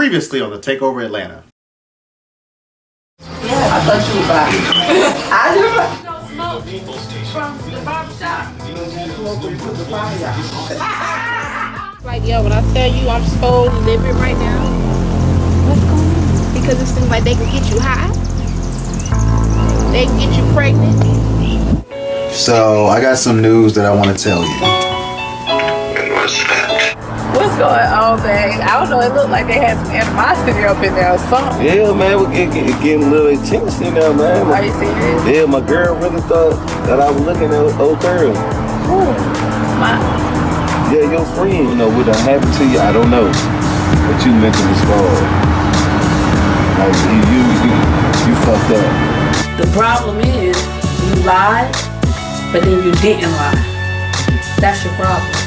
Previously on the Takeover Atlanta. Yeah, I thought you were buying. I didn't smoke from the barbershop. Like, yo, when I tell you I'm so living right now, what's going on? Because it seems like they can get you high. They can get you pregnant. So, I got some news that I want to tell you. What's that? What's going on, babe? I don't know. It looked like they had some animosity up in there or something. Yeah, man, we're getting a little intense in there, man. Are you serious? Yeah, my girl really thought that I was looking at old girl. Ooh, my. Yeah, your friend, you know, what done happened to you, I don't know. But you mentally scarred. Like, you fucked up. The problem is, you lied, but then you didn't lie. That's your problem.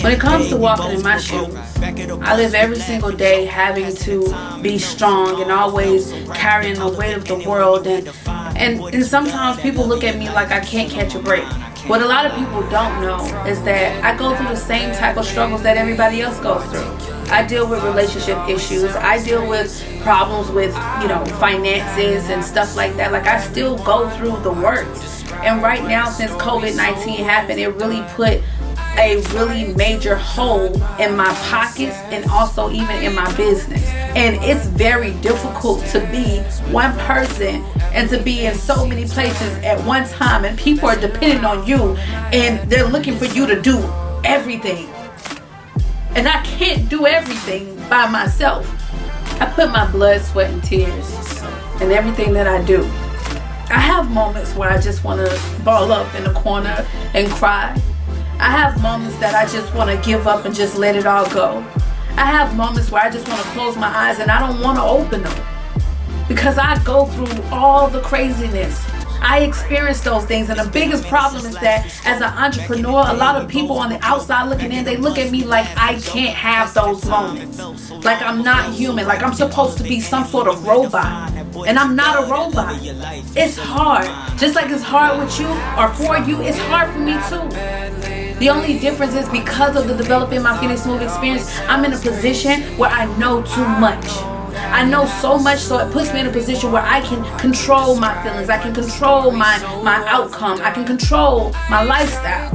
When it comes to walking in my shoes, I live every single day having to be strong and always carrying the weight of the world, and sometimes people look at me like I can't catch a break. What a lot of people don't know is that I go through the same type of struggles that everybody else goes through. I deal with relationship issues. I deal with problems with, finances and stuff like that. Like, I still go through the work. And right now, since COVID-19 happened, it really put a really major hole in my pockets and also even in my business. And it's very difficult to be one person and to be in so many places at one time, and people are depending on you and they're looking for you to do everything. And I can't do everything by myself. I put my blood, sweat, and tears in everything that I do. I have moments where I just want to ball up in the corner and cry. I have moments that I just want to give up and just let it all go. I have moments where I just want to close my eyes and I don't want to open them, because I go through all the craziness. I experience those things, and the biggest problem is that as an entrepreneur, a lot of people on the outside looking in, they look at me like I can't have those moments, like I'm not human, like I'm supposed to be some sort of robot, and I'm not a robot. It's hard, just like it's hard with you or for you, it's hard for me too. The only difference is because of the developing my Phoenix Move experience, I'm in a position where I know too much. I know so much, so it puts me in a position where I can control my feelings. I can control my outcome. I can control my lifestyle,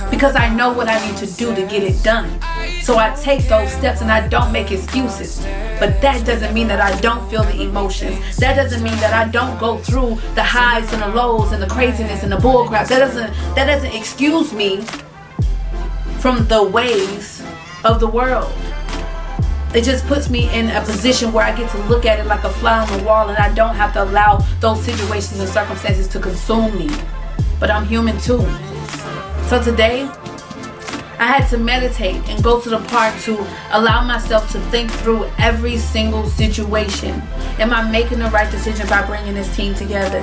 because I know what I need to do to get it done. So I take those steps and I don't make excuses. But that doesn't mean that I don't feel the emotions. That doesn't mean that I don't go through the highs and the lows and the craziness and the bullcrap. That doesn't excuse me from the ways of the world. It just puts me in a position where I get to look at it like a fly on the wall, and I don't have to allow those situations and circumstances to consume me. But I'm human too. So today, I had to meditate and go to the park to allow myself to think through every single situation. Am I making the right decision by bringing this team together?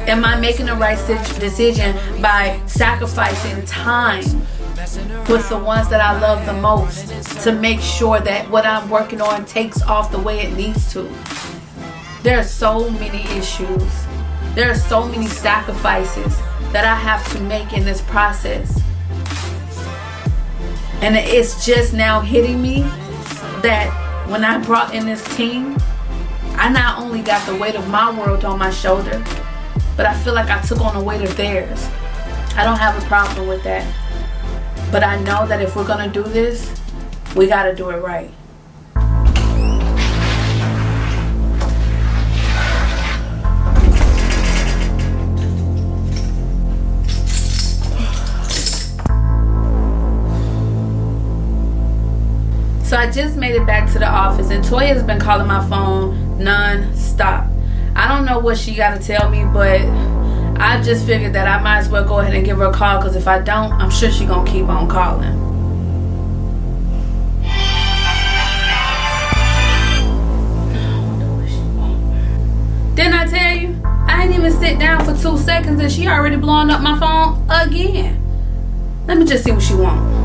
Am I making the right decision by sacrificing time with the ones that I love the most to make sure that what I'm working on takes off the way it needs to? There are so many issues. There are so many sacrifices that I have to make in this process. And it's just now hitting me that when I brought in this team, I not only got the weight of my world on my shoulder, but I feel like I took on the weight of theirs. I don't have a problem with that. But I know that if we're gonna do this, we gotta do it right. So I just made it back to the office, and Toya's been calling my phone non-stop. I don't know what she got to tell me, but I just figured that I might as well go ahead and give her a call, because if I don't, I'm sure she's going to keep on calling. Didn't I tell you? I didn't even sit down for 2 seconds and she already blowing up my phone again. Let me just see what she wants.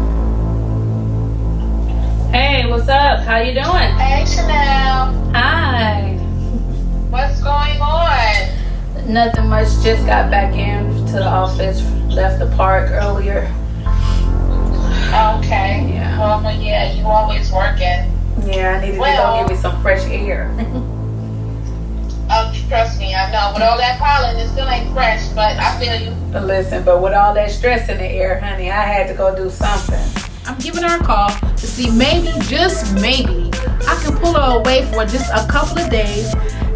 Hey, what's up? How you doing? Hey, Shanell. Hi. What's going on? Nothing much. Just got back in to the office. Left the park earlier. Okay. Yeah. Well, yeah, you always working. Yeah, I needed to go give me some fresh air. Trust me, I know. With all that pollen, it still ain't fresh, but I feel you. Listen, but with all that stress in the air, honey, I had to go do something. I'm giving her a call to see maybe, just maybe, I can pull her away for just a couple of days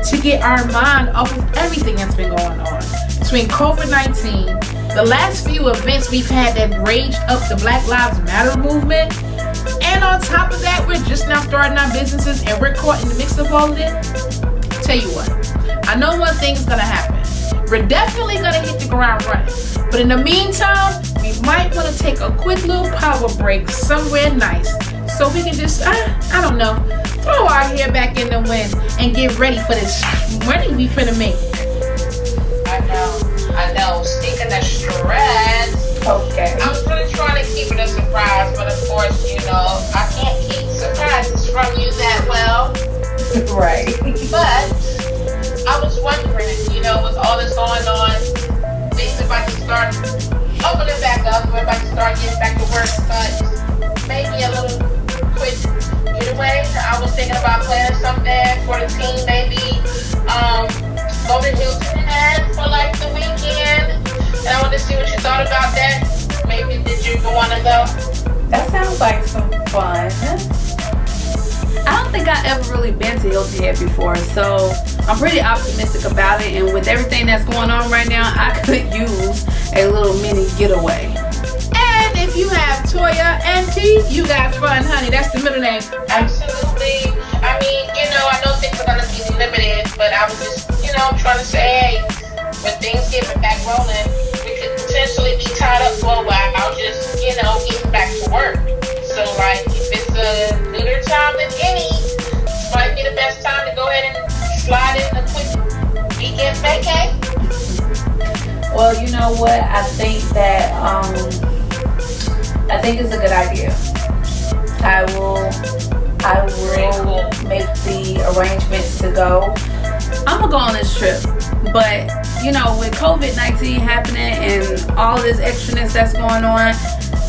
to get our mind off of everything that's been going on. Between COVID-19, the last few events we've had that raged up the Black Lives Matter movement, and on top of that, we're just now starting our businesses and we're caught in the mix of all of it. Tell you what, I know one thing's gonna happen. We're definitely gonna hit the ground running. But in the meantime, we might want to take a quick little power break somewhere nice, so we can just, I don't know, throw our hair back in the wind and get ready for this money we finna make. I know. Speaking of stress, Okay. I was really trying to keep it a surprise, but of course, you know, I can't keep surprises from you that well. Right. But I was wondering, you know, with all this going on, things about to start opening back up, we're about to start getting back to work, but maybe a little quick getaway. I was thinking about planning something for the team, maybe go to Hilton Head for like the weekend, and I wanted to see what you thought about that. Maybe did you want to go? That sounds like some fun. I don't think I've ever really been to Hilton Head before, so I'm pretty optimistic about it. And with everything that's going on right now, I could use a little mini getaway. And if you have Toya and T, you got fun, honey. That's the middle name. Absolutely. I mean, you know, I know things are going to be limited, but I was just, you know, trying to say, hey, when things get back rolling, we could potentially be tied up for a while, just, you know, getting back to work. So, like, if it's a gooder time than any, this might be the best time to go ahead and slide in a quick weekend vacay. Well, you know what? I think that I think it's a good idea. I will make the arrangements to go. I'm gonna go on this trip, but you know, with COVID-19 happening and all this extraness that's going on,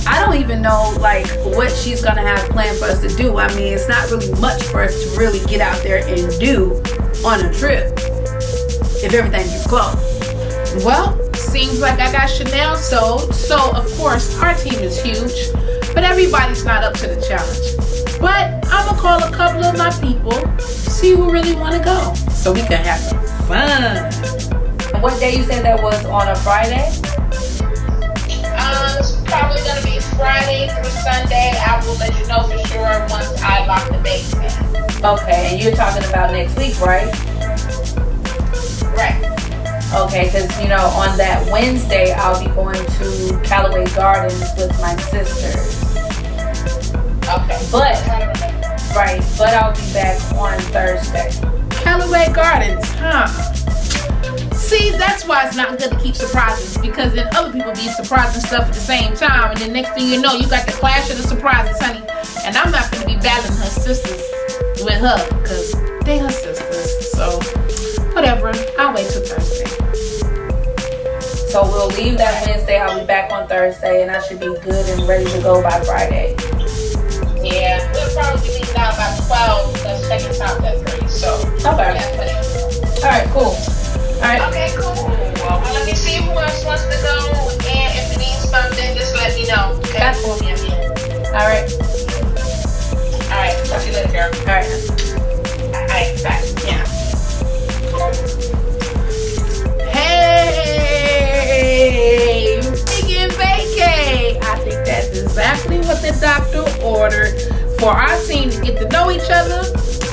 I don't even know like what she's gonna have planned for us to do. I mean, it's not really much for us to really get out there and do on a trip if everything is closed. Well, seems like I got Shanell sold, so of course our team is huge, but everybody's not up to the challenge. But I'm gonna call a couple of my people, see who really want to go, so we can have some fun. And what day you said that was? On a Friday? It's probably gonna be Friday through Sunday. I will let you know for sure once I lock the dates in. Okay, and you're talking about next week, right? Right. Okay, because you know, on that Wednesday, I'll be going to Callaway Gardens with my sisters. Okay. But I'll be back on Thursday. Callaway Gardens, huh? See, that's why it's not good to keep surprises, because then other people be surprising stuff at the same time, and then next thing you know, you got the clash of the surprises, honey. And I'm not going to be battling her sisters with her, because they her sisters. So, whatever. I'll wait till Thursday. So we'll leave that Wednesday. I'll be back on Thursday, and I should be good and ready to go by Friday. Yeah, we'll probably be leaving out about 12 because check-in's out at 3. So, Okay. All right, cool. All right. Okay, cool. Well, let me see who else wants to go, and if you need something, just let me know. Okay? That's cool. Yeah. All right. All right. Talk to you later, girl. All right. All right. Bye. Yeah. Hey, vegan vacay. I think that's exactly what the doctor ordered for our team to get to know each other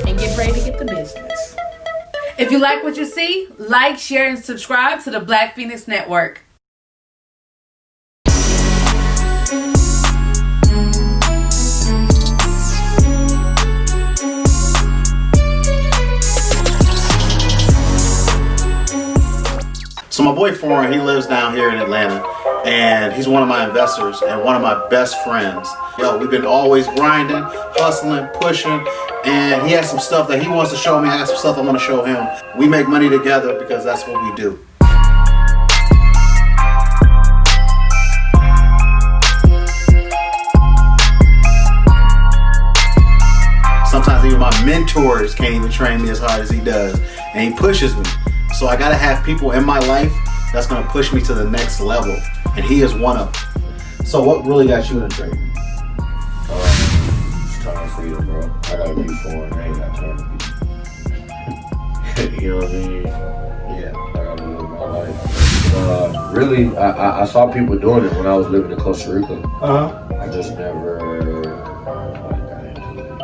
and get ready to get the business. If you like what you see, like, share, and subscribe to the Black Phoenix Network. So my boy Foreign, he lives down here in Atlanta, and he's one of my investors and one of my best friends. Yo, we've been always grinding, hustling, pushing, and he has some stuff that he wants to show me. I have some stuff I want to show him. We make money together because that's what we do. Sometimes even my mentors can't even train me as hard as he does, and he pushes me. So I gotta have people in my life that's gonna push me to the next level, and he is one of them. So what really got you into trading? Just trying to freedom, bro. I gotta be foreign. I ain't got time to be. You know what I mean? Yeah, I gotta live my life. Really, I saw people doing it when I was living in Costa Rica. I just never got into it.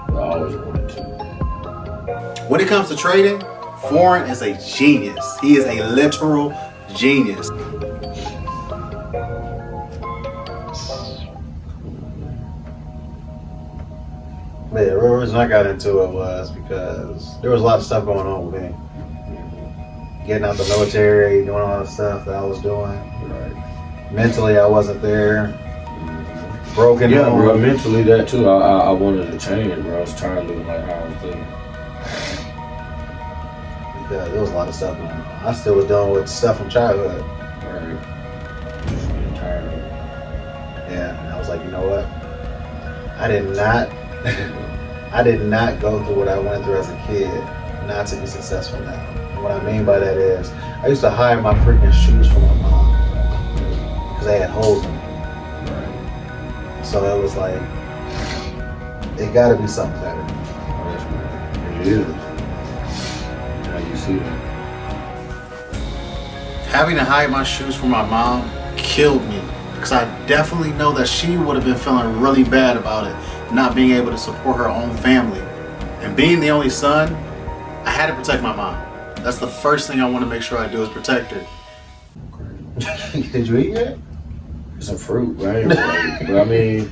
But I always wanted to. When it comes to trading, Foreign is a genius. He is a literal genius. Man, the real reason I got into it was because there was a lot of stuff going on with me. Getting out the military, doing all the stuff that I was doing. Right. Mentally, I wasn't there. Broken Yeah, home. bro. Mentally, that too. I wanted to change, bro. I was tired of living like how I was living. Because there was a lot of stuff. I still was dealing with stuff from childhood. Right. Just getting tired of it. Yeah, and I was like, you know what? I did not go through what I went through as a kid not to be successful now. And what I mean by that is, I used to hide my freaking shoes from my mom because they had holes in them. Right. So it was like, it got to be something better. It is. Now you see that. Having to hide my shoes from my mom killed me because I definitely know that she would have been feeling really bad about it, not being able to support her own family. And being the only son, I had to protect my mom. That's the first thing I want to make sure I do is protect her. Did you eat yet? It's a fruit, right? But I mean,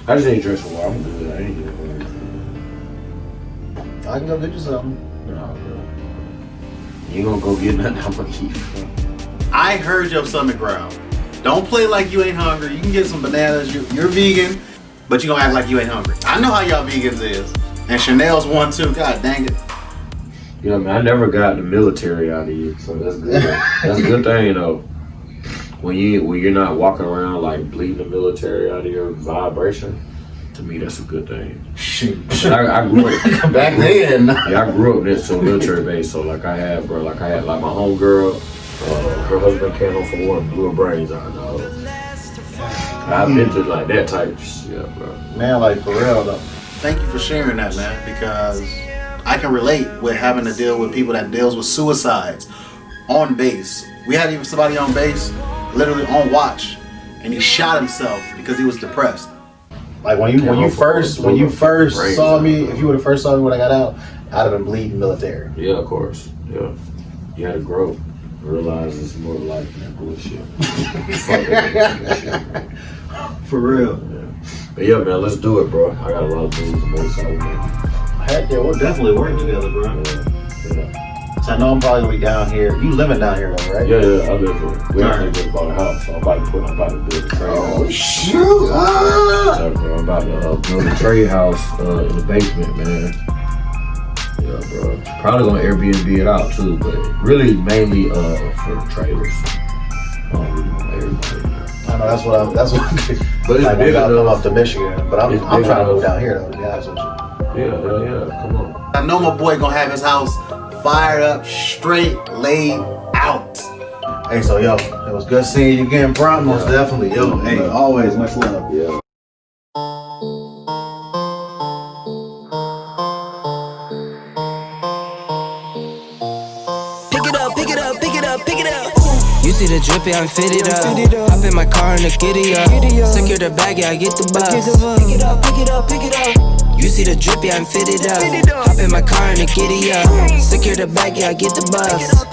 I just ain't dressed for a while. I'm good. I ain't getting I can go get you something. No, bro. You ain't gonna go get nothing I'm gonna eat. I heard your stomach growl. Don't play like you ain't hungry. You can get some bananas. You're vegan, but you gonna act like you ain't hungry. I know how y'all vegans is. And Shanell's one too. God dang it. You know, man, I never got the military out of you, so that's good. That's a good thing, though. When you're not walking around like bleeding the military out of your vibration, to me that's a good thing. Shoot. I grew up Back then. Yeah, I grew up next to a military base, so like I had my homegirl, her husband came home from war and blew her brains out. I've been to like that type of shit, bro. Man, like for real though. Thank you for sharing that, man, because I can relate with having to deal with people that deals with suicides on base. We had even somebody on base, literally on watch, and he shot himself because he was depressed. Like when you first saw me, if you would have first saw me when I got out, I'd have been bleeding military. Yeah, of course. Yeah, you had to grow. realize it's more life than bullshit. Fuck that bullshit. For real. Yeah. But yeah, man, let's do it, bro. I got a lot of things more so, man. Heck yeah, we'll definitely work together, bro. Yeah. So I know I'm probably gonna be down here. You living down here though, right? Yeah, I live here. We actually just bought a house, so I'm about to build a trade house. Oh shoot! Yeah, bro, I'm about to build a trade house in the basement, man. Yeah, bro. Probably gonna Airbnb it out too, but really mainly for traders. I don't really want everybody. I know that's what But it's like big I'll come enough. up to Michigan, but I'm trying to move down here though. To be honest with you. Yeah. Come on. I know my boy gonna have his house fired up, straight, laid out. Hey, so yo, it was good seeing you again, bro. Most definitely, yo. Hey, always much love. Yeah. Pick it up. You see the drippy, I'm fitted up. Hop in my car and the giddy up. Secure the bag, yeah, I get the bus. Pick it up. You see the drippy, I'm fitted up. Hop in my car and the giddy up. Secure the bag, yeah, I get the bus.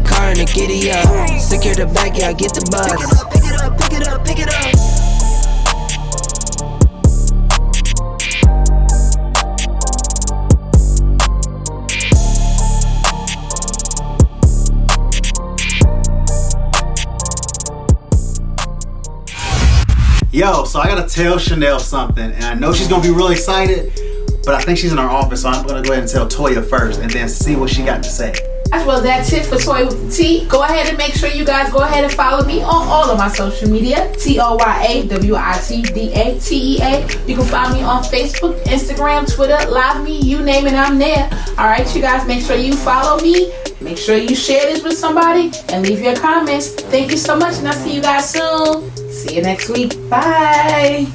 Car and the giddy up. Secure the bag, yeah, I get the bus. Pick it up. Yo, so I gotta tell Shanell something, and I know she's gonna be really excited, but I think she's in our office, so I'm gonna go ahead and tell Toya first, and then see what she got to say. Well, that's it for Toya with the T. Go ahead and make sure you guys go ahead and follow me on all of my social media. TOYAWITDATEA. You can find me on Facebook, Instagram, Twitter, Live Me, you name it, I'm there. Alright, you guys, make sure you follow me. Make sure you share this with somebody and leave your comments. Thank you so much, and I'll see you guys soon. See you next week. Bye.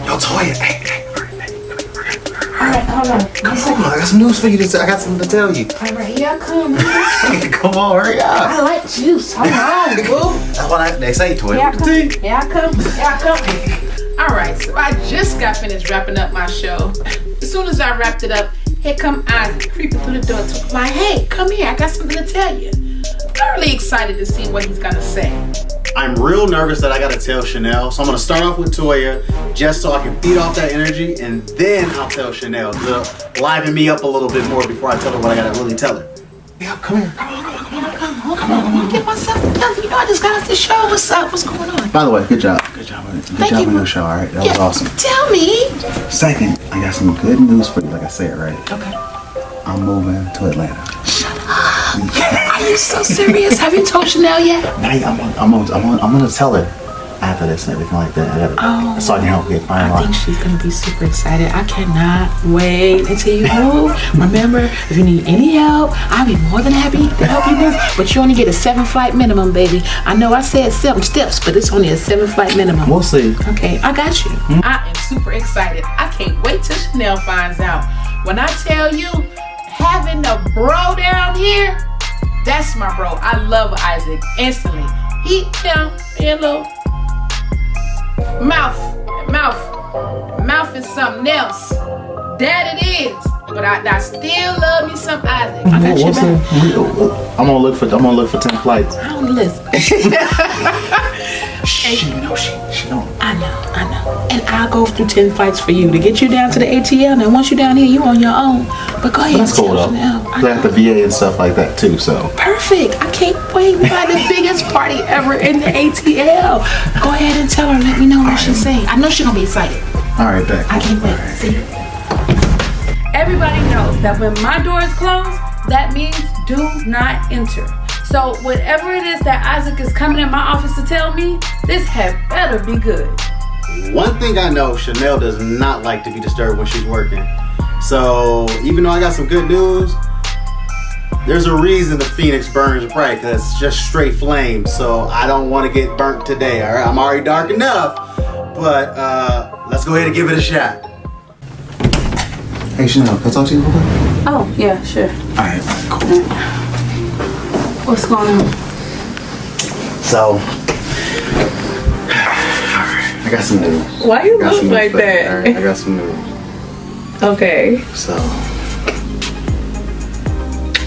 Yo, Toya, hey. Alright, hold on. Come on, I got some news for you to say. I got something to tell you. Alright, here I come. Come on, hurry up. I like juice. Hold on, boo. That's what they say, Toya. Here I come. Alright, so I just got finished wrapping up my show. As soon as I wrapped it up, here come Isaac creeping through the door. Like, hey, come here. I got something to tell you. Thoroughly excited to see what he's gonna say. I'm real nervous that I gotta tell Shanell, so I'm gonna start off with Toya just so I can feed off that energy, and then I'll tell Shanell to liven me up a little bit more before I tell her what I gotta really tell her. Yeah, come here. Come on. Get myself together. You know, I just got off the show. What's up? What's going on? By the way, good job. Good job on your show, alright? That was awesome. Tell me. Second, I got some good news for you, like I said, right? Okay. I'm moving to Atlanta. Shut up. Are you so serious? Have you told Shanell yet? I'm gonna tell her after this and everything like that. Oh. So I can help get finalized. I think she's gonna be super excited. I cannot wait until you move. Remember, if you need any help, I'll be more than happy to help you move. But you only get a 7-flight minimum, baby. I know I said 7 steps, but it's only a 7-flight minimum. We'll see. Okay, I got you. I am super excited. I can't wait till Shanell finds out. When I tell you, having a bro down here, that's my bro. I love Isaac instantly. He, a little mouth is something else. That it is. But I still love me some Isaac. I got you back. I'm gonna look for 10 flights. I don't listen. She don't. I know. And I'll go through 10 flights for you to get you down to the ATL. And once you're down here, you on your own. But go ahead. That's cool though. They have the VA and stuff like that too, so. Perfect. I can't wait. We got the biggest party ever in the ATL. Go ahead and tell her. Let me know what she's saying. I know she's gonna be excited. All right, back. I can't wait. See you. Everybody knows that when my door is closed, that means do not enter. So whatever it is that Isaac is coming in my office to tell me, this had better be good. One thing I know, Shanell does not like to be disturbed when she's working. So even though I got some good news, there's a reason the Phoenix burns bright, because it's just straight flames. So I don't want to get burnt today, all right? I'm already dark enough, but let's go ahead and give it a shot. Hey Shanell, can I talk to you real quick? Oh, yeah, sure. All right, cool. What's going on? So, I got some news. Why you look like that? Right, I got some news. Okay. So,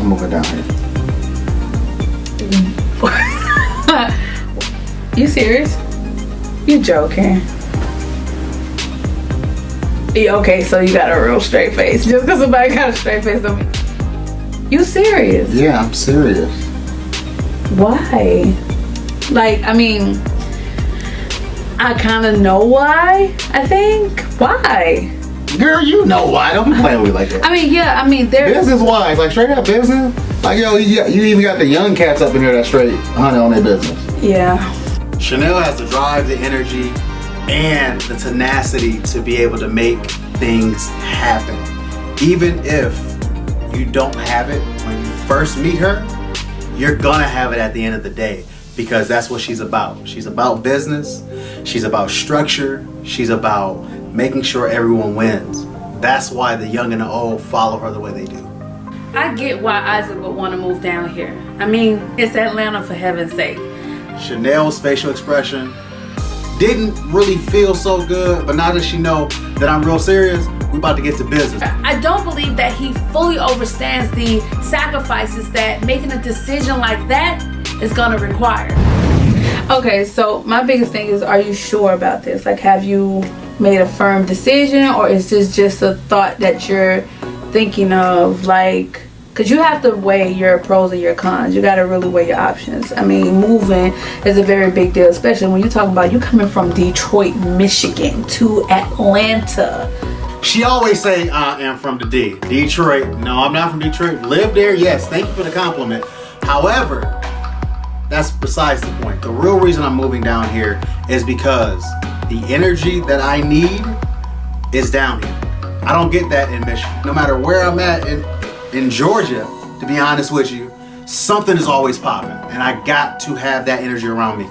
I'm moving down here. You serious? You joking? Yeah, okay, so you got a real straight face. Just because somebody got a straight face don't mean... You serious? Yeah, I'm serious. Why? Like, I mean, I kind of know why, I think. Why? Girl, you know why. Don't be playing with me like that. I mean, yeah, I mean, there's... Business-wise, like straight up business. Like, yo, you even got the young cats up in here that straight hunting on their business. Yeah. Shanell has the drive, the energy, and the tenacity to be able to make things happen. Even if you don't have it when you first meet her, you're gonna have it at the end of the day, because that's what she's about. She's about business, she's about structure, she's about making sure everyone wins. That's why the young and the old follow her the way they do. I get why Isaac would want to move down here. I mean, it's Atlanta, for heaven's sake. Shanell's facial expression didn't really feel so good, but now that she know that I'm real serious, we about to get to business. I don't believe that he fully understands the sacrifices that making a decision like that is gonna require. Okay, so my biggest thing is, are you sure about this? Like, have you made a firm decision, or is this just a thought that you're thinking of? Like, because you have to weigh your pros and your cons. You got to really weigh your options. I mean, moving is a very big deal, especially when you're talking about you coming from Detroit, Michigan to Atlanta. She always say, I am from the D. Detroit. No, I'm not from Detroit. Live there, yes. Thank you for the compliment. However, that's besides the point. The real reason I'm moving down here is because the energy that I need is down here. I don't get that in Michigan. No matter where I'm at in Georgia, to be honest with you, something is always popping, and I got to have that energy around me.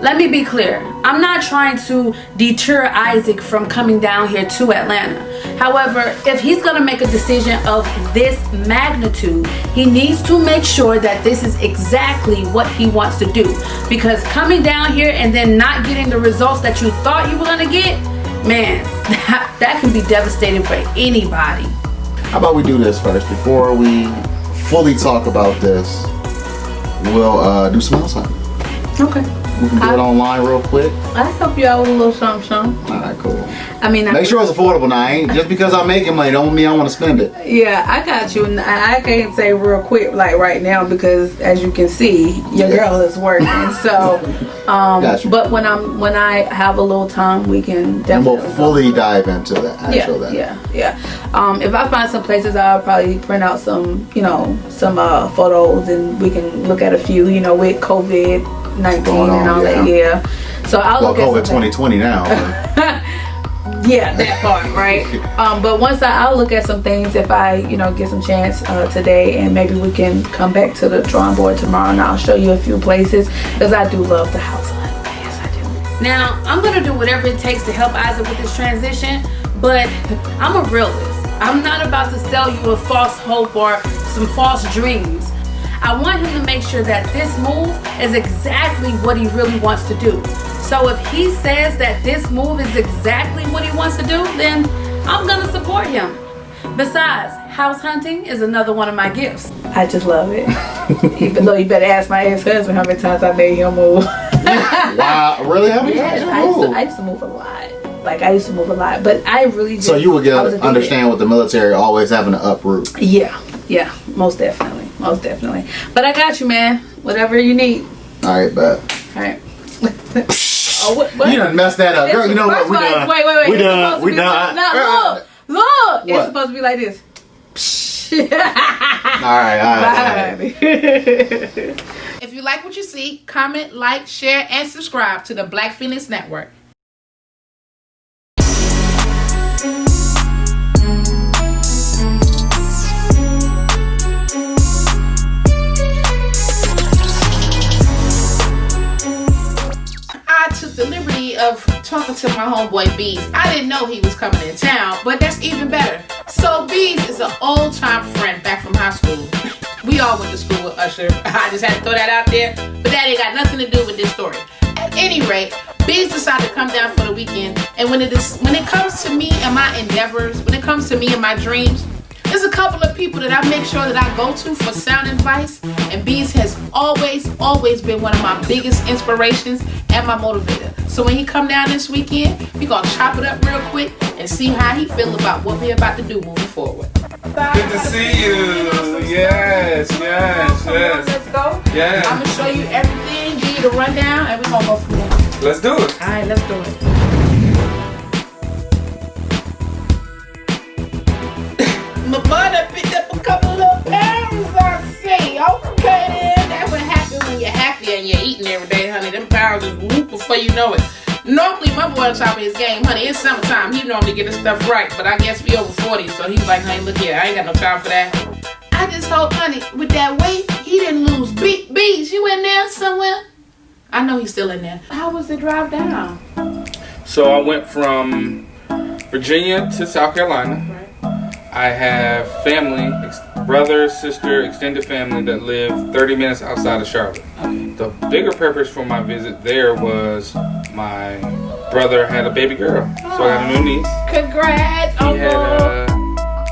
Let me be clear. I'm not trying to deter Isaac from coming down here to Atlanta. However, if he's going to make a decision of this magnitude, he needs to make sure that this is exactly what he wants to do. Because coming down here and then not getting the results that you thought you were going to get, man, that can be devastating for anybody. How about we do this first? Before we fully talk about this, we'll do some something. Okay. We can do it online real quick. I'll help you out with a little something. Alright, cool. I mean, make sure it's affordable now. Just because I'm making money don't mean I want to spend it. Yeah, I got you. And I can't say real quick like right now because, as you can see, your girl is working. So, but when I have a little time, we can definitely. And we'll fully dive into that. Yeah. If I find some places, I'll probably print out some, some photos, and we can look at a few, with COVID-19 and all that. Yeah. So I'll look at COVID 2020 now. Yeah, that part, right? But once I'll look at some things if I, get some chance today, and maybe we can come back to the drawing board tomorrow, and I'll show you a few places because I do love the house hunt. Yes, I do. Now, I'm gonna do whatever it takes to help Isaac with this transition, but I'm a realist. I'm not about to sell you a false hope or some false dreams. I want him to make sure that this move is exactly what he really wants to do. So if he says that this move is exactly what he wants to do, then I'm gonna support him. Besides, house hunting is another one of my gifts. I just love it. Even though you better ask my ex-husband how many times I made him move. Wow, really? How many times I used to move a lot. Like, I used to move a lot, but I really just... So you would understand with the military always having to uproot. Yeah, most definitely. But I got you, man. Whatever you need. All right, bet. All right. What? You done messed that up. Girl, you know what? We done. Wait. We done. No, look. What? It's supposed to be like this. All right. If you like what you see, comment, like, share, and subscribe to the Black Phoenix Network. I took the liberty of talking to my homeboy Bees. I didn't know he was coming in town, but that's even better. So Bees is an old-time friend back from high school. We all went to school with Usher. I just had to throw that out there, but that ain't got nothing to do with this story. At any rate, Bees decided to come down for the weekend, and when it comes to me and my endeavors, when it comes to me and my dreams, there's a couple of people that I make sure that I go to for sound advice, and Bees has always been one of my biggest inspirations and my motivator. So when he come down this weekend, we gonna chop it up real quick and see how he feel about what we about to do moving forward. Good to see you. Yes. Let's go. Yeah. I'm gonna show you everything, give you the rundown, and we're gonna go from there. Let's do it. All right, let's do it. My mother picked up a couple of little pounds, I see. Okay, then. That's what happens when you're happy and you're eating every day, honey. Them pounds just whoop before you know it. Normally, my boy on top of his game, honey, it's summertime. He normally get his stuff right, but I guess we over 40, so he's like, honey, look here, I ain't got no time for that. I just hope, honey, with that weight, he didn't lose beats. You in there somewhere? I know he's still in there. How was the drive down? So I went from Virginia to South Carolina. Right. I have family, brother, sister, extended family that live 30 minutes outside of Charlotte. Okay. The bigger purpose for my visit there was my brother had a baby girl. So I got a new niece. Congrats, He had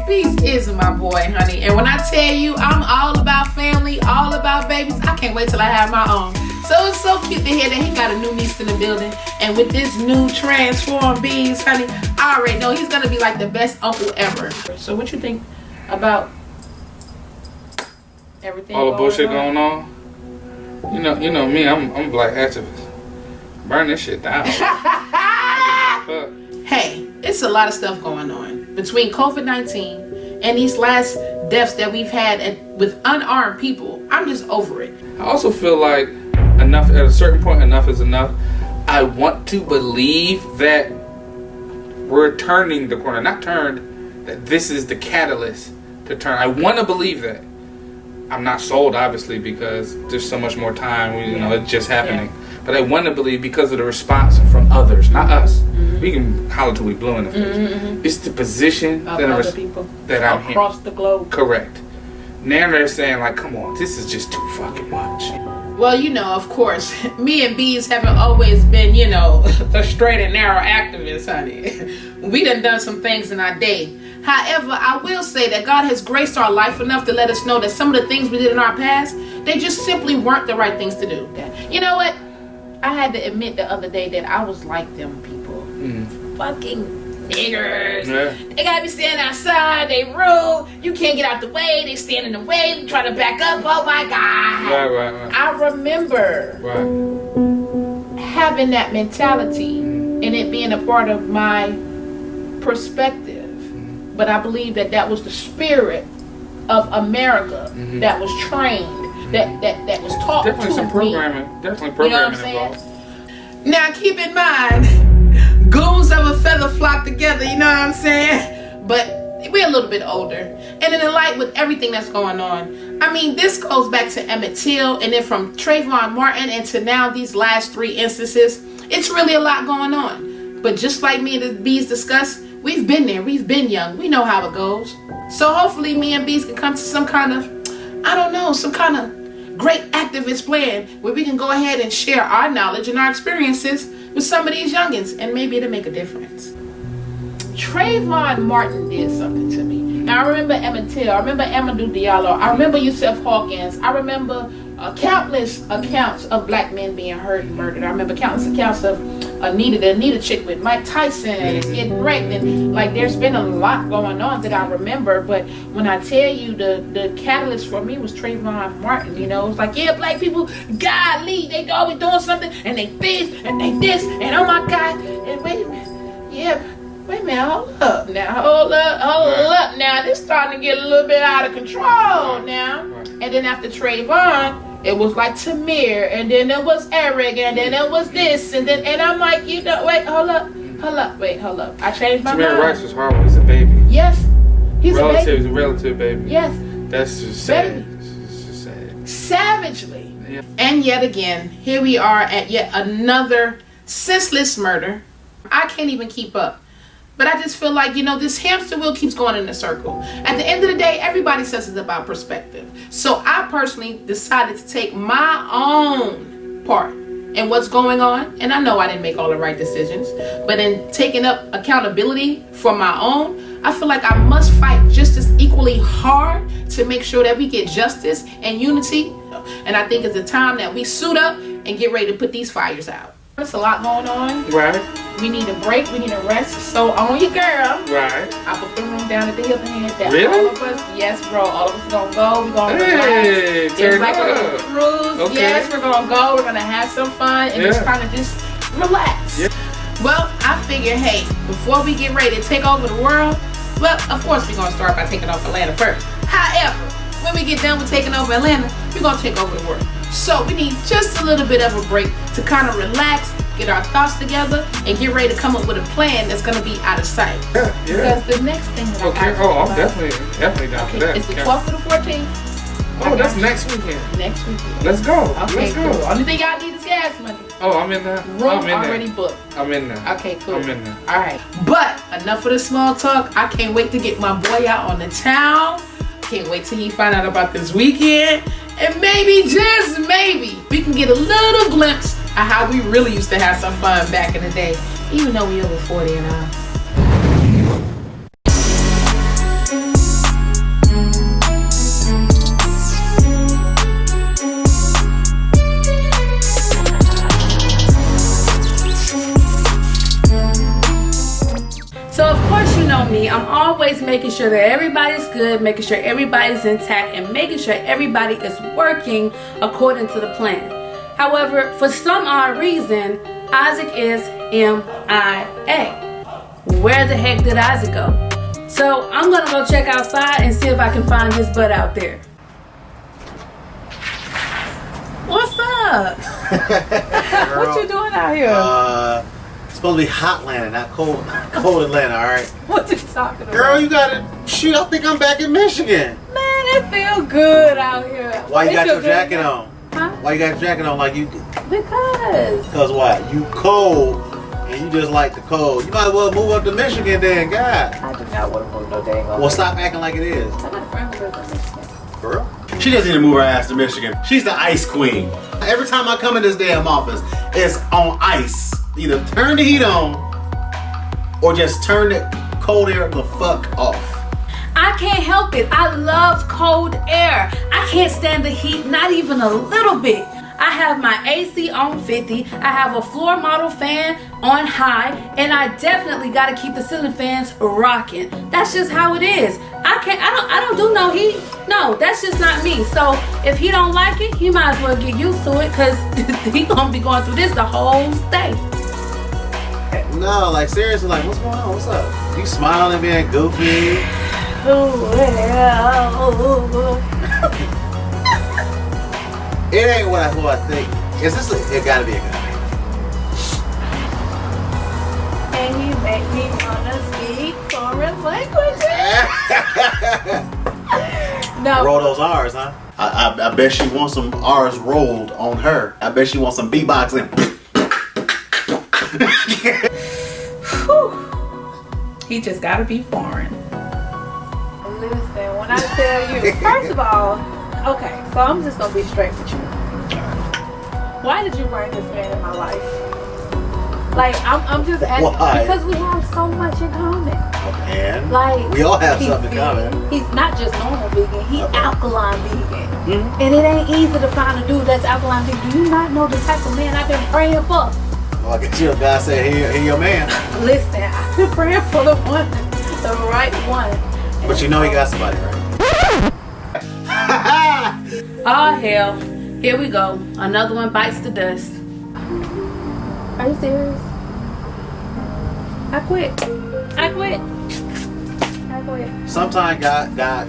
Beast is my boy, honey. And when I tell you I'm all about family, all about babies, I can't wait till I have my own. So it's so cute to hear that he got a new niece in the building. And with this new transformed Bees, honey, I already know he's gonna be like the best uncle ever. So what you think about everything? all the bullshit going on. You know me, I'm a black activist. Burn this shit down. Fuck. Hey, it's a lot of stuff going on between COVID-19 and these last deaths that we've had with unarmed people. I'm just over it. I also feel like enough at a certain point, enough is enough. I want to believe that we're turning the corner, not turned, that this is the catalyst to turn. I want to believe that. I'm not sold, obviously, because there's so much more time. It's just happening. Yeah. But I want to believe because of the response from others, not us. Mm-hmm. We can holler till we blue in the face. Mm-hmm. It's the position of other people that I'm across the globe. Correct. Now they're saying like, come on, this is just too fucking much. Well, of course, me and Bees haven't always been, the straight and narrow activists, honey. We done some things in our day. However, I will say that God has graced our life enough to let us know that some of the things we did in our past, they just simply weren't the right things to do. You know what? I had to admit the other day that I was like them people. Fucking niggers. Yeah. They gotta be standing outside, they rude, you can't get out the way, they stand in the way, try to back up, oh my God. Right. I remember having that mentality and it being a part of my perspective. But I believe that was the spirit of America that was trained, that was taught definitely to some programming. me. Definitely programming involved. Now keep in mind, goons of a feather flock together, you know what I'm saying? But we're a little bit older. And in the light with everything that's going on, I mean, this goes back to Emmett Till, and then from Trayvon Martin into now these last 3 instances, it's really a lot going on. But just like me and the Bees discussed, we've been there, we've been young, we know how it goes. So hopefully me and Bees can come to some kind of, some kind of great activist plan where we can go ahead and share our knowledge and our experiences with some of these youngins, and maybe it'll make a difference. Trayvon Martin did something to me. Now I remember Emmett Till, I remember Amadou Diallo, I remember Yusuf Hawkins, I remember countless accounts of black men being hurt and murdered. I remember countless accounts of Anita chick with Mike Tyson is getting raped, and like there's been a lot going on that I remember. But when I tell you the catalyst for me was Trayvon Martin, it was like, yeah, black people, golly, they always doing something, and they this and they this, and oh my God, and wait a minute, hold up now, this starting to get a little bit out of control now. And then after Trayvon, it was like Tamir, and then it was Eric, and then it was this, and I'm like, wait, hold up. I changed my mind. Tamir Rice was horrible. He's a baby. Yes, he's a baby. He's a relative baby. Yes. That's just sad. Baby. It's just sad. Savagely. Yeah. And yet again, here we are at yet another senseless murder. I can't even keep up. But I just feel like, this hamster wheel keeps going in a circle. At the end of the day, everybody says it's about perspective. So I personally decided to take my own part in what's going on. And I know I didn't make all the right decisions. But in taking up accountability for my own, I feel like I must fight just as equally hard to make sure that we get justice and unity. And I think it's the time that we suit up and get ready to put these fires out. There's a lot going on. Right. We need a break. We need a rest. So on your girl. Right. I booked the room down at the Hilton Head. That Really? all of us, yes, bro. All of us gonna go. We're gonna Hey, relax. turn It's like a up. little cruise. Okay. Yes, we're gonna go. We're gonna have some fun and just Yeah. kind of just relax. Yeah. Well, I figure, hey, before we get ready to take over the world, well, of course we're gonna start by taking over Atlanta first. However, when we get done with taking over Atlanta, we're gonna take over the world. So we need just a little bit of a break to kind of relax, get our thoughts together, and get ready to come up with a plan that's gonna be out of sight. Yeah. Because the next thing that I Okay. got to Oh, talk I'm about- definitely down for that. It's the Okay. 12th to the 14th. Oh, that's next weekend. Next weekend. Let's go. Okay, Let's go. cool. Only thing y'all need is gas money. Oh, I'm in there. Room I'm in already there. booked. I'm in there. Okay, cool. I'm in there. All right. But enough of the small talk. I can't wait to get my boy out on the town. Can't wait till he find out about this weekend. And maybe, just maybe, we can get a little glimpse of how we really used to have some fun back in the day. Even though we over 40 and all. So of course you know me, I'm always making sure that everybody's good, making sure everybody's intact, and making sure everybody is working according to the plan. However, for some odd reason, Isaac is MIA. Where the heck did Isaac go? So I'm gonna go check outside and see if I can find his butt out there. What's up? What you doing out here? It's supposed to be hot Atlanta, not cold Atlanta, alright? What you talking about? Girl, you gotta, shoot, I think I'm back in Michigan. Man, it feel good out here. Why you It got feel your good. jacket on? Huh? Why you got your jacket on like you, Because. cause what? You cold, and you just like the cold. You might as well move up to Michigan then, God. I do not want to move no dang on. Well, stop acting like it is. I got a friend who lives in Michigan. For real? She doesn't need to move her ass to Michigan. She's the ice queen. Every time I come in this damn office, it's on ice. Either turn the heat on, or just turn the cold air the fuck off. I can't help it. I love cold air. I can't stand the heat, not even a little bit. I have my AC on 50. I have a floor model fan on high, and I definitely got to keep the ceiling fans rocking. That's just how it is. I don't do no heat. No, that's just not me. So if he don't like it, he might as well get used to it, because he gonna be going through this the whole stay. No, like seriously, like what's going on? What's up? You smiling, being goofy. It ain't what I think. Is this? It gotta be a guy. And you make me wanna speak foreign languages. No. Roll those R's, huh? I bet she wants some R's rolled on her. I bet she wants some beatboxing. He just gotta be foreign. Listen, when I tell you, first of all, okay, so I'm just gonna be straight with you. Why did you bring this man in my life? Like, I'm just asking. Why? Because we have so much in common. And Like, we all have he's something in vegan. common. He's not just normal vegan, he's Okay. alkaline vegan. Mhm. And it ain't easy to find a dude that's alkaline vegan. Do you not know the type of man I've been praying for? Well, I guess your guy said, he your man. Listen, I've been praying for the one, the right one. But you know he got somebody, right? Oh hell, here we go. Another one bites the dust. Are you serious? I quit. I quit. I quit. Sometimes God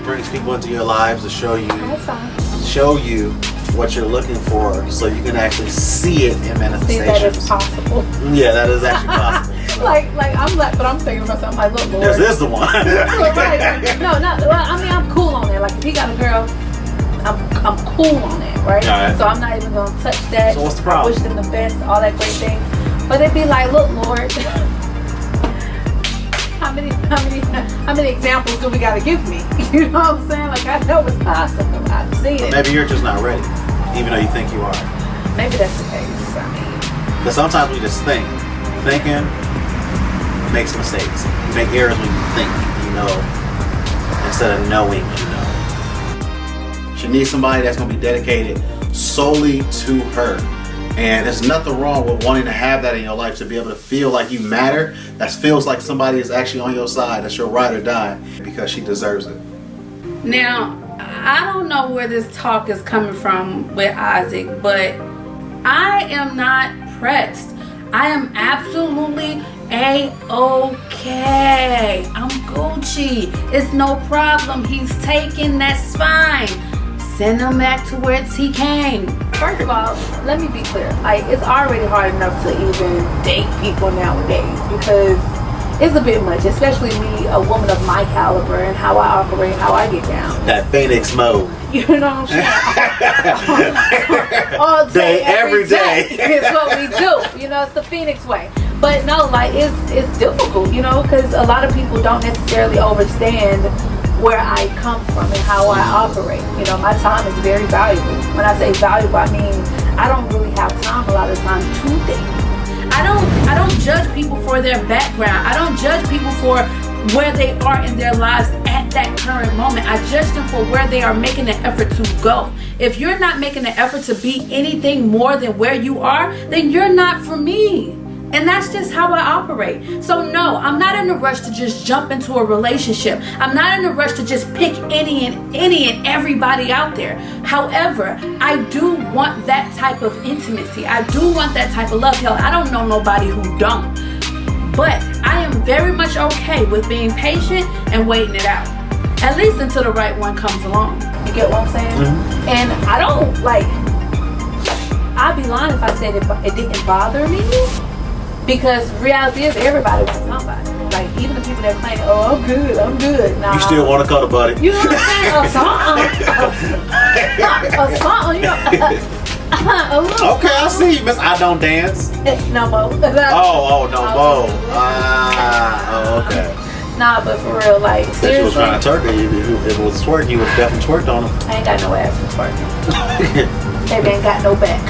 brings people into your lives to show That's fine. you what you're looking for, so you can actually see it in See that manifestation. it's possible. Yeah, that is actually possible. So, But I'm thinking about something like, look, Lord. this is the one. Right. No, well, I mean, I'm cool on that. Like, if he got a girl, I'm cool on that, right? Alright. So I'm not even gonna touch that. So what's the I problem? wish them the best, all that great thing. But it'd be like, look, Lord, how many examples do we gotta give me? You know what I'm saying? Like, I know it's possible. I've seen it. Maybe you're just not ready, even though you think you are. Maybe that's the case. I mean, But sometimes we just think. Thinking makes mistakes. You make errors when you think, instead of knowing, She needs somebody that's gonna be dedicated solely to her. And there's nothing wrong with wanting to have that in your life, to be able to feel like you matter. That feels like somebody is actually on your side, that's your ride or die, because she deserves it. Now, I don't know where this talk is coming from with Isaac, but I am not pressed. I am absolutely A-okay. I'm Gucci. It's no problem. He's taken, that's fine. Send him back to where he came. First of all, let me be clear. Like, it's already hard enough to even date people nowadays because it's a bit much, especially me, a woman of my caliber, and how I operate, how I get down. That Phoenix mode. You know what I'm saying? All day, every day. It's what we do. It's the Phoenix way. But no, like, it's difficult, because a lot of people don't necessarily understand where I come from and how I operate. My time is very valuable. When I say valuable, I mean I don't really have time a lot of the time to think. I don't judge people for their background. I don't judge people for where they are in their lives at that current moment. I judge them for where they are making the effort to go. If you're not making the effort to be anything more than where you are, then you're not for me. And that's just how I operate. So no, I'm not in a rush to just jump into a relationship. I'm not in a rush to just pick any and everybody out there. However, I do want that type of intimacy. I do want that type of love. Hell, I don't know nobody who don't. But I am very much okay with being patient and waiting it out. At least until the right one comes along. You get what I'm saying? Mm-hmm. And I don't, I'd be lying if I said it didn't bother me. Because reality is everybody wants somebody. Like, even the people that claim, oh, I'm good. Nah. You still want to cuddle, buddy. You know what I'm saying? A song, Okay, I see you, Miss I Don't Dance. No more. No more. Okay. Nah, but for real, like, seriously. If you was trying to twerk you, if it was twerk, you would definitely twerked on him. I ain't got no ass for twerking. Baby ain't got no back.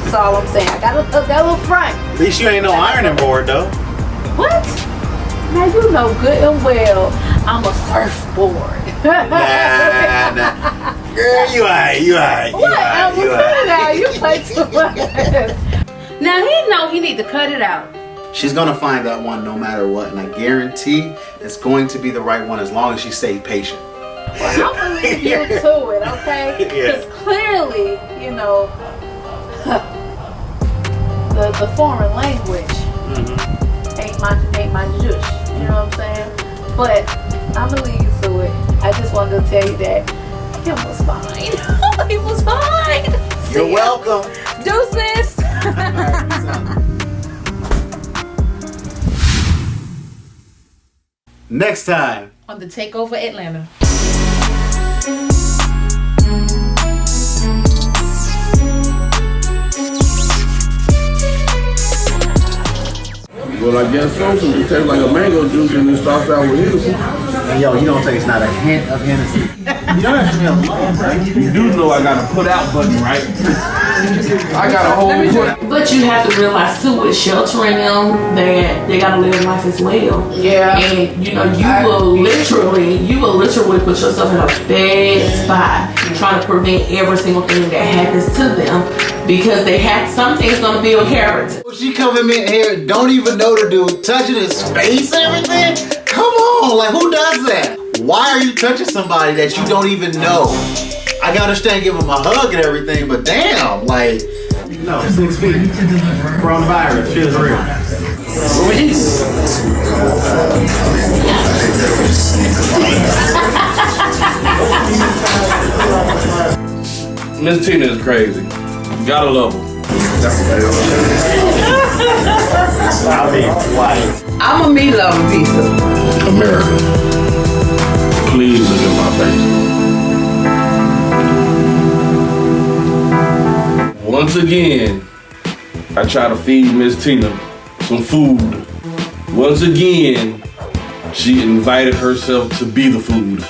That's all I'm saying. I got a little front. At least you ain't no ironing board, though. What? Now you know good and well I'm a surfboard. Nah. Girl, you alright. You play too much. Now he know he need to cut it out. She's gonna find that one no matter what, and I guarantee it's going to be the right one as long as she stays patient. Well, I'm gonna leave you to it, okay? Because clearly, the foreign language ain't my juice. You know what I'm saying? But I'm gonna leave you to it. I just wanted to tell you that him was fine. He was fine. You're welcome. Deuces. Next time on the Takeover Atlanta. Well, I guess so. It tastes like a mango juice and it starts out with Hennessy. Yo, you don't taste not a hint of Hennessy. You don't have to be alone, right? You do know I got a put out button, right? I got a whole put. But you have to realize too, with sheltering them, that they gotta live life as well. Yeah. And you will literally put yourself in a bad spot trying to prevent every single thing that happens to them because they have something's gonna build character. She coming in here, don't even know the dude, touching his face and everything. Come on, like who does that? Why are you touching somebody that you don't even know? I can understand giving him a hug and everything, but damn, like, no, 6 feet. Coronavirus, feels real. Miss Tina is crazy. You gotta love her. I mean, white. I'm a meat lover pizza. America. Please look at my face. Once again, I try to feed Miss Tina some food. Once again, she invited herself to be the food.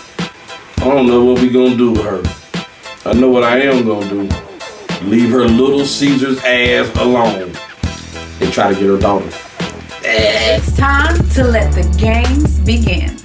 I don't know what we gonna do with her. I know what I am gonna do. Leave her little Caesar's ass alone and try to get her daughter. It's time to let the games begin.